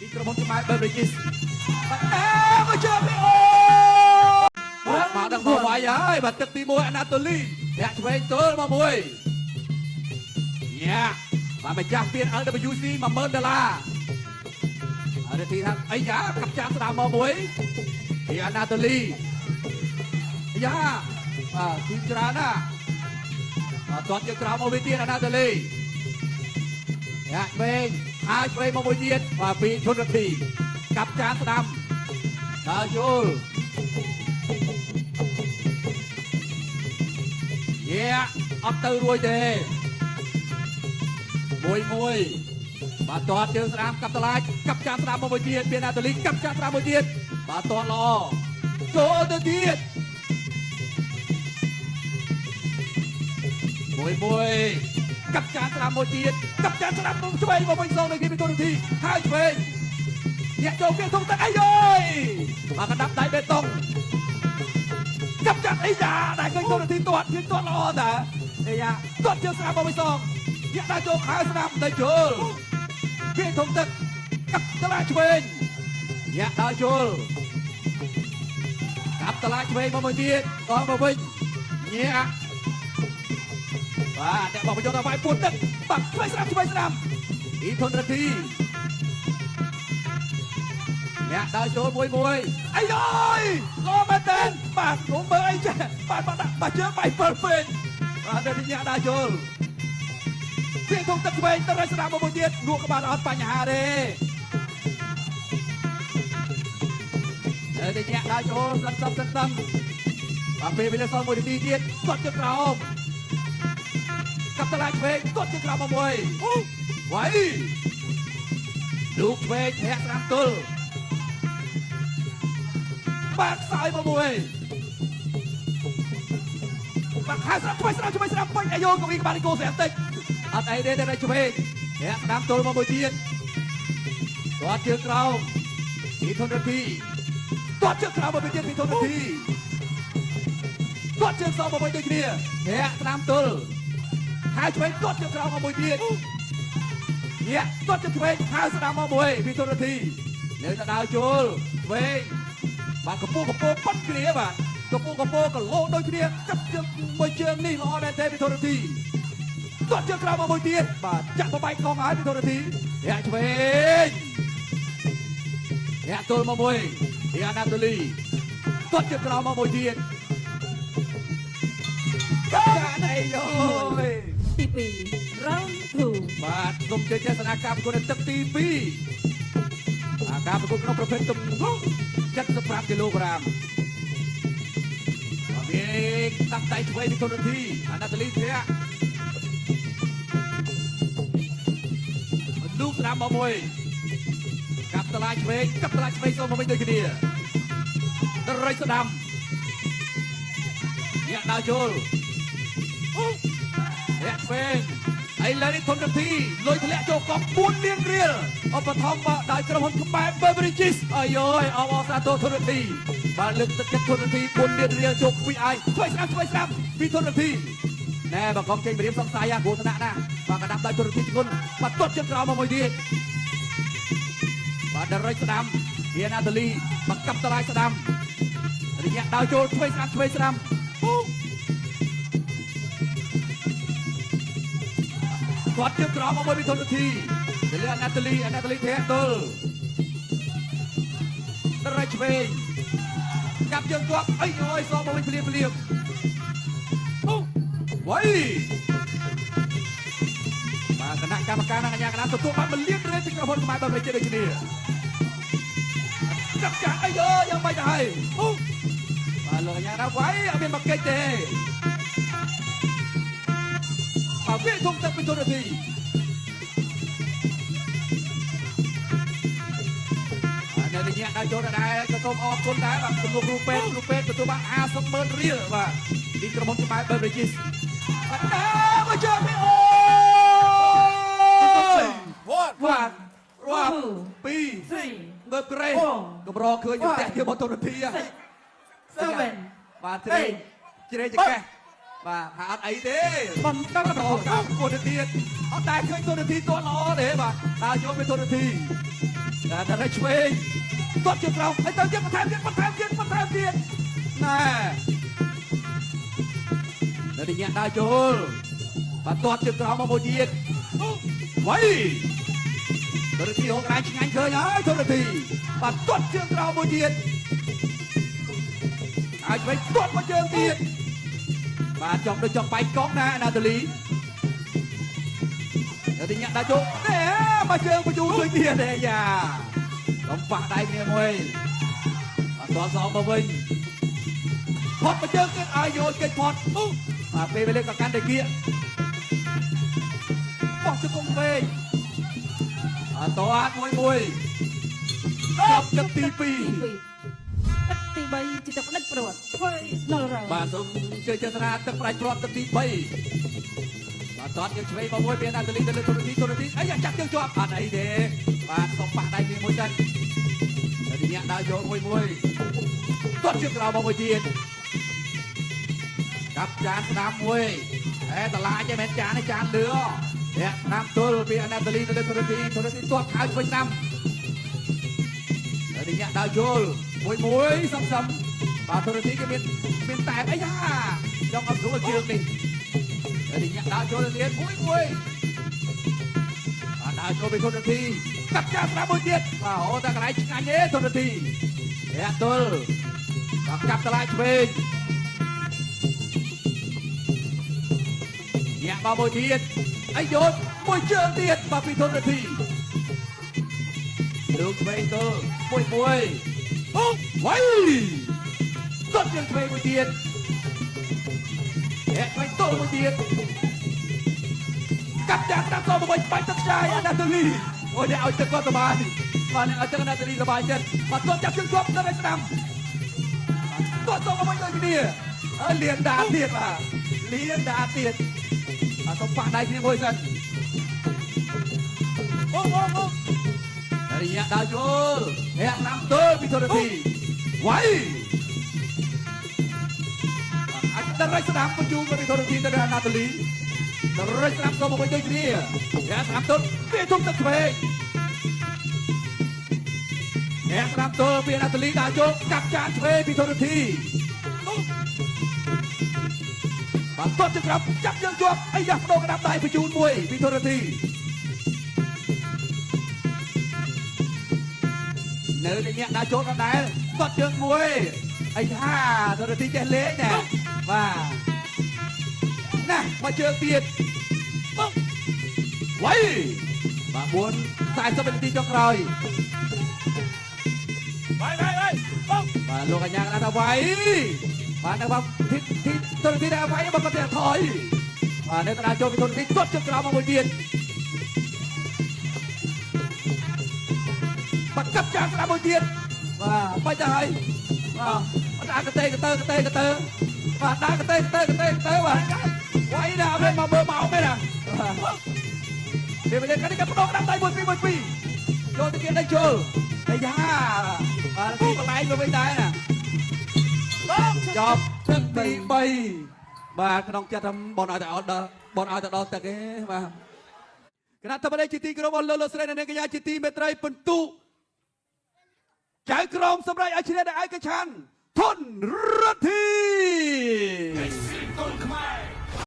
ពីក្រុមហ៊ុនខ្មែរ Beverages មកជើពីអូមកដល់មកវាយហើយបាទទឹកទី1អាណាតូលីធាក់ឆ្វេងទល់មកមួយញ៉ាបាទម្ចាស់ពាន LWC $10000អរទីថាអីយ៉ាកាប់ចាក់ស្ដាមមកមួយពីអាណាតូលីយ៉ាបាទទីច្រើនណាបាទទាត់យកក្រោមមកវិញទៀតអាណាតូលីយ៉ាឆ្វេងហើយឆ្វេងមកមួយទៀតបាទពីធនរទ្ធីកាប់ចាក់ស្ដាំដល់យល់អត់ទៅរួចទេមួយបាទតតជើងស្ដាមកាប់តឡាចកាប់ចាក់ស្ដាមមកមួយទៀតពីណាតូលីកាប់ចាក់ស្ដាមមួយទៀតបាទតតល្អចូលទៅទៀតមួយកាប់ចាក់ស្ដាមមួយទៀតកាប់ចាក់ស្ដាមមកឆ្វេងមកវិញសងនៅគេពីទូរទស្សន៍ហើយឆ្វេងអ្នកចូលគេធំទឹកអីយយបាទកណ្ដាប់ដៃបេតុងកាប់ចាក់អីយ៉ាដែលឃើញទូរទស្សន៍ទាត់ទៀតទាត់ល្អតាអីយ៉ាទាត់ជើងស្ដាមមកវិញសងអ្នកដើរចូលខៅស្ដាំទៅជុលគេធំទឹកកាប់តឡាឆ្វេងអ្នកដើរជុលកាប់តឡាឆ្វេងមកមួយទៀតតមកវិញអ្នកបាទអ្នកបោះប្រយុទ្ធឲ្យវាយពួនទឹកបាទឆ្វេងស្ដាំពីធនរទ្ធីអ្នកដើរចូលមួយអីយយលោមែនតើបាទខ្ញុំមើលអីចេះបាទដាក់បាទជើងបាយ7ពេកបាទអ្នកដើរចូលពីធំទឹកឆ្វេងទៅរកស្ដាំមកមួយទៀតលក់ក្បាលអត់បញ្ហាទេតែអ្នកដើរចូលស្លឹកបាទពេលវេលាសល់1នាទីទៀតគាត់ជើងក្រោមកាប់តឡាឆ្វេងគាត់ជើងក្រោមមកមួយវាយលូកឆ្វេងធាក់ស្ដាំទល់បាទខ្សោយមកមួយបាទខាស្ដាំឆ្វេងបាញ់អាយកុំអីក្បាលគោស្រាប់តិចអត់អីទេតែឆ្វេងធាក់ស្ដាំទល់មកមួយទៀតគាត់ជើងក្រោមពីធនរទ្ធីគាត់ជើងក្រោមមកមួយទៀតពីធនរទ្ធីគាត់ជើងសងមកវិញដូចគ្នាធាក់ស្ដាំទល់ហើយឆ្វេងគាត់ជើងក្រោមមកមួយទៀតនេះគាត់ជើងឆ្វេងហើយស្ដាំមកមួយពីធនរទ្ធីនៅតែដើរចូលឆ្វេងបាទកពូប៉ុនគ្នាបាទកពូកលោដូចគ្នាកាប់ជើងមួយជើងនេះល្អមែនទេពីធនរទ្ធីគាត់ជើងក្រោមមកមួយទៀតបាទចាក់បបែកកងហើយពីធនរទ្ធីអ្នកឆ្វេងអ្នកទល់មកមួយពីអាណាតូលីគាត់ជើងក្រោមមកមួយទៀតកាប់ណៃយោទី2 round 2បាទសូមជើញទស្សនាការប្រកួតទឹកទី2ការប្រកួតក្នុងប្រភេទទំនុក75គីឡូក្រាមវាតាំងដៃឆ្វេងពីធនរទ្ធីអាណាតូលីធាក់លូកស្ដាំមកមួយកាប់តឡាឆ្វេងសូមមកវិញដូចគ្នារៃស្ដាំអ្នកដើរចូលអ្នកឆ្វេងឥឡូវនេះធនរទ្ធីលុយធ្លាក់ចូលកង់4លានរៀលឧបត្ថម្ភដោយក្រុមហ៊ុនខ្មែរ Beverages អាយយអបអរសាទរធនរទ្ធីបាទលើកទឹកចិត្តធនរទ្ធី4លានរៀលជោគពីអាយឆ្វេងស្ដាំពីធនរទ្ធីណែបើកងចេញព្រៀមសង្ស័យគ្រោះថ្នាក់ណាបាទកណ្ដាប់ដោយធនរទ្ធីធ្ងន់បាទទាត់ជើងក្រោមមកមួយទៀតបាទដរិចស្ដាំវាណាតូលីបាទកាប់តឡាយស្ដាំរយៈដើរចូលឆ្វេងស្ដាំគាត់ជើងក្រោមមកមួយពីធនរទ្ធីទៅលើអាណាតូលីធាក់ទល់ដរិចឆ្វេងកាប់ជើងគាត់អីយសងមកវិញភ្លាមវ៉ៃបាទគណៈកម្មការនិងអាជ្ញាកណ្ដាលទទួលបាន1លានរៀលពីក្រុមហ៊ុនខ្មែរ Beverages ដូចគ្នាកាប់ចាក់អីយ៉ាងម៉េចទៅហើយបាទលោកអាជ្ញាកណ្ដាលវ៉ៃអត់មានមកកិច្ចទេបាទវាធំទឹកពីធនរទ្ធីនៅរយៈដល់ចូលដែរក៏សូមអរគុណដែរបាទគណៈគ្រូពេទ្យទទួលបាន50,000រៀលបាទពីក្រុមហ៊ុនខ្មែរ Beverages បាទមកជើពីអូយបាទរាប់2 3មើលក្រេកម្រឃើញផ្ទះជាបទរទ្ធី7បាទជ្រេងចកេះ បាទថាអត់អីទេ បន្តក ត ត កម្មគុណទៀតអត់តែឃើញទូនាទីទាត់ល្អទេបាទដើរយកពីទូនាទីតែតែឆ្វេងទាត់ជើងក្រោមហើយទៅទៀតបន្ថែមទៀតណែនៅទីញ៉ាំដើរចូលបាទទាត់ជើងក្រោមមកមួយទៀតវ៉ៃទូនាទីហូបកន្លែងឆ្ងាញ់ឃើញហើយទូនាទីបាទទាត់ជើងក្រោមមួយទៀតហើយឆ្វេងទាត់មកជើងទៀតបាទចង់ដូចចង់បែកកង់ណាណាតាលីនៅទីញ៉ាំដើរចូលណែមកជើងបញ្ជូនដូចទៀតទេយ៉ាកំប៉ះដៃគ្នាមួយអត់តសងមកវិញផុតមកជើងទៀតឲ្យយកគេផុតបាទពេលវេលាក៏កាន់តែគៀកបោះជង្គង់ពេកអត់តអាតមួយចាប់ទឹកទី2 ទឹកទី3ជាទឹកផ្ដាច់ព្រាត់ធ្វើដល់រង បាទសូមជើញចេតនាទឹកផ្ដាច់ព្រាត់ទឹកទី3បាទតតយើងឆ្វេងមកមួយមានអាតលីទៅលើទូរទីអីយ៉ាចាប់យើងជាប់អត់អីទេបាទសុំប៉ះដៃគ្នាមួយសិនតែទីអ្នកដើរយកមួយតតជើងក្រោមមកមួយទៀតកាប់ចានស្ដាំមួយតឡាចឯមែនចានឯចានលឿអ្នកស្ដាំទល់ពីអាតលីទៅលើទូរទីទាត់ខោឆ្វេងស្ដាំតែទីអ្នកដើរចូលមួយសំបាទទូរទីគេមានតែអីយ៉ាចង់អត់ស្រួលជើងនេះតែទីអ្នកដើរចូលទៀតមួយដើរចូលពីទូរទីកាប់ចានស្ដាំមួយទៀតបាទអូតែកន្លែងឆ្ងាញ់ទេទូរទីអ្នកទល់បាទកាប់តឡាឆ្វេងញាក់មកមួយទៀតអីយកមួយជើងទៀតបាទពីទូរទីលោកឆ្វេងទល់មួយវ៉ៃទត់យើងឆ្វេងមួយទៀតឆ្វេងទល់មួយទៀតកាប់ចាក់តាមសមកវិញបាច់ទឹកចាយអាណាតូលីអូអ្នកឲ្យទឹកគាត់សบายបាទអ្នកឲ្យទឹកអាណាតូលីសบายចិត្តបាទទត់ចាប់ជើងជាប់ទៅឲ្យស្ដាំទត់សមកវិញដូចគ្នាហើយលៀនដាទៀតបាទលៀនដាទៀតបាទសុំប៉ះដៃគ្នាមួយសិនហើយអ្នកដើរចូលអ្នកស្ដាំទល់ពីទូរទីវ៉ៃអាចដល់រៃស្ដាំបញ្ជូនពីទូរទីទៅដល់អាណាតូលីដល់រៃស្ដាំសូមមកវិញដូចគ្នាអ្នកស្ដាំទល់ពីទុំទឹកឆ្វេងអ្នកស្ដាំទល់ពីអាណាតូលីដើរចូលកាប់ចានឆ្វេងពីទូរទីបាទទាត់ជើងក្រោមចាប់ជើងជាប់អីយ៉ាបដូរកណ្ដាប់ដៃបញ្ជូនមួយពីទូរទីនៅតែញាក់ដើរចូលដដែលទាត់ជើងមួយអីថាទូរទីចេះលេងណែបាទណាមកជើងទៀតវ៉ៃបាទ40នាទីចុងក្រោយបាទលោកកញ្ញាកណ្ដាលថាវ៉ៃបាទនៅបាទទីទូរទីដែរវ៉ៃបើគាត់តែថយបាទនៅកណ្ដាលចូលពីទូរទីទាត់ជើងក្រោមមកមួយទៀតបាត់កាប់ចានស្ដាប់មួយទៀតបាទបាច់ទៅហើយបាទដាក់កតេបាទដាក់កតេបាទវ៉ៃណាវិញមកមើលមកមែនណាពេលវេលាកានេះក៏បដោកដាក់ដៃមួយពីរចូលទៅគេដៃចូលអាយ៉ាបាទទីបន្លែងមកវិញដែរណាចប់ទឹកទី3បាទក្នុងចិត្តថាបនឲ្យតែដល់ទឹកទេបាទគណៈតបដេជាទីគោរពលោកស្រីនិងកញ្ញាជាទីមេត្រីបន្ទុចៅក្រមសម្រាប់ឲ្យឈ្នះដោយឯកច្ឆន្ទធនរទ្ធី